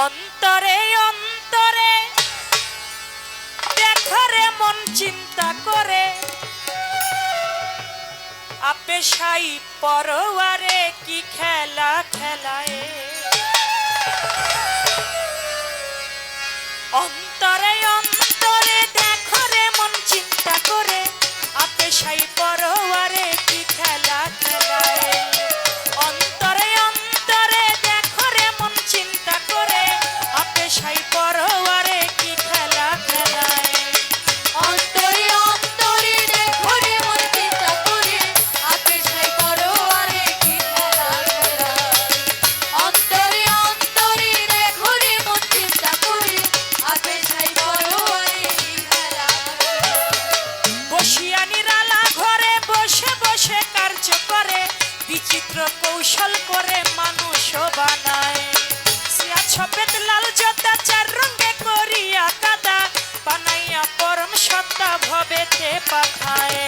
অন্তরে অন্তরে দেখারে মন চিন্তা করে আপে সাই পরোয়ারে কি খেলা খেলায় অন্তরে অন্তরে দেখারে মন চিন্তা করে আপে সাই পরোয়ারে কি খেলা খেলায় অন্তরে অন্তরে দেখারে মন চিন্তা করে আপে সাই পরোয়ারে কি খেলা খেলায় অন্তরে অন্তরে দেখরে মন চিন্তা করে আপে সাই পরোয়ারে কি খেলা খেলায় অন্তরে অন্তরে দেখরে মন চিন্তা করে আপে সাই পরোয়ারে কি খেলা বসিয়া নিরালা ঘরে বসে বসে কার্য করে বিচিত্র কৌশল করে মানুষ বানায় সিয়া ছপেত লাল জোতা চার রঙে করিয়া কাদা বানাইয়া পরম সত্তা ভবেতে পাঠায়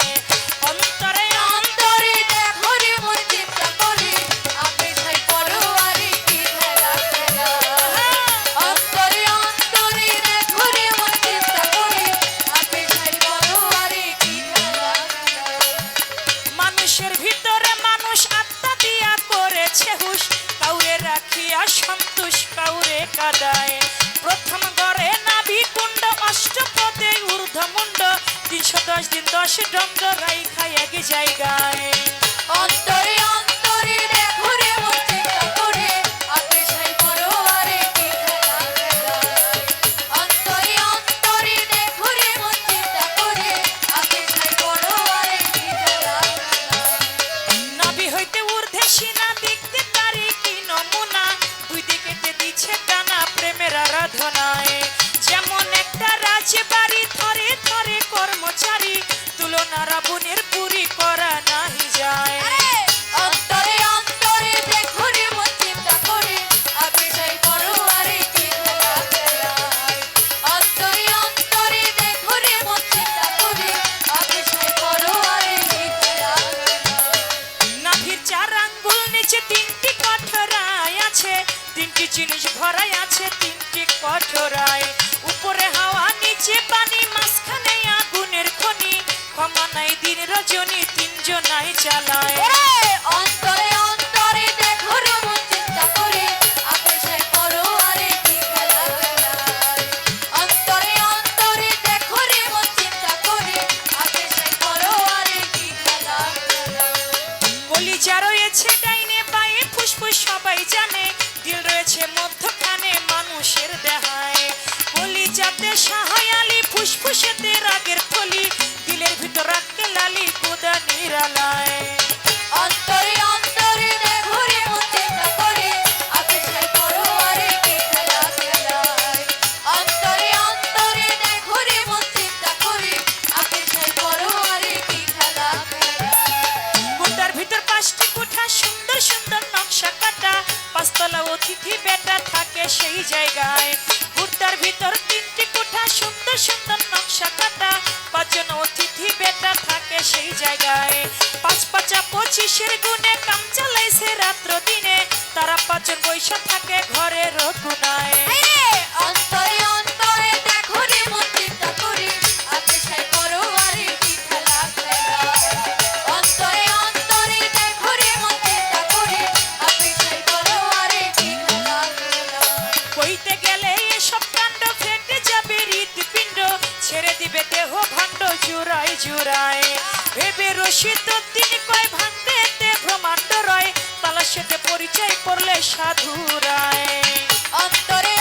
অন্তরে অন্তরে দেখরে মন চিন্তা করে আপে সাই পরোয়ারে কি খেলা খেলায় অন্তরে অন্তরে দেখরে মন চিন্তা করে আপে সাই পরোয়ারে কি খেলা খেলায় মানুষের ভিতরে মানুষ আত্মা দিয়া করেছে হুশ কাউরে রাখিয়া সন্তোষ কাউরে কাদায় প্রথম গড়ে নাভি কুণ্ড অষ্টপদে ঊর্ধ্বমুণ্ড 310 দিন 10 দণ্ড রাইখা এক জায়গায় অন্তরে অন্তরে দেখরে মন চিন্তা করে আপে সাই পরোয়ারে কি খেলা খেলায় অন্তরে অন্তরে দেখরে মন চিন্তা করে আপে সাই পরোয়ারে কি খেলা খেলায় নাভি হইতে ঊর্ধ্বে সিনা দেখতে পারি কি নমুনা দুই দিকেতে দিচ্ছে টানা প্রেমের আরাধনায় যেমন একটা রাজবাড়ি থরে থরে কর্মচারী তুলনা রাবণের পুরী করা নাহি যায় অন্তরে অন্তরে দেখরে মন চিন্তা করে আপে সাই পরোয়ারে কি খেলা খেলায় অন্তরে অন্তরে দেখরে মন চিন্তা করে আপে সাই পরোয়ারে কি খেলা খেলায় নাভির 4 আঙ্গুল নিচে 3টি কঠোরায় আছে 3টি জিনিস ভরাই আছে 3টি কঠোরায় উপরে হাওয়া নিচে পানি মাঝখানে আগুনের খনি ক্ষমা নাই দিন রজনী 3 জনাই চালায় অন্তরে অন্তরে দেখরে মন চিন্তা করে আপে সাই পরোয়ারে কি খেলা খেলায় অন্তরে অন্তরে দেখরে মন চিন্তা করে আপে সাই পরোয়ারে কি খেলা খেলায় কলিজা রয়েছে ডাইনে বায়ে ফুসফুস সবাই জানে দিল রয়েছে মধ্যখানে মানুষের দেহায় কলিজাতে সাহায়ালি ফুসফুসেতে রাগের থলি দিলের ভিতর রাখতে লালি গোদা নিরালায় অন্তরে অন্তরে দেখরে মন চিন্তা করে আপে সাই পরোয়ারে কি খেলা খেলায় অন্তরে অন্তরে দেখরে মন চিন্তা করে আপে সাই পরোয়ারে কি খেলা খেলায় কুটার ভিতর 5টি কুঠা সুন্দর সুন্দর নকশা কাটা 5 তলা অতিথি বেটা থাকে সেই জায়গায় কুটার ভিতর 3টি কুঠা সুন্দর সুন্দর নকশা কাটা 5 জন অতিথি বেটা থাকে সেই জায়গায় 5 5 25 গুণে কাম চালাইছে রাত্র দিনে তারা 5 জন বৈশা থাকে ঘরের কোনায় অন্তরে অন্তরে দেখরে মন চিন্তা করে আপে সাই পরোয়ারে কি খেলা খেলায় অন্তরে অন্তরে দেখরে মন চিন্তা করে আপে সাই পরোয়ারে কি খেলা খেলায় কইতে গেলে এসব কাণ্ড ফেটে যাবে হৃৎপিণ্ড ছেড়ে দিবে দেহ ভাণ্ড জুড়ায় জুড়ায় ভেবে রসিদ তিনি কয় ভাণ্ডেতে ব্রহ্মাণ্ড রয় তালাশেতে পরিচয় করলে সাধুরায় অন্তরে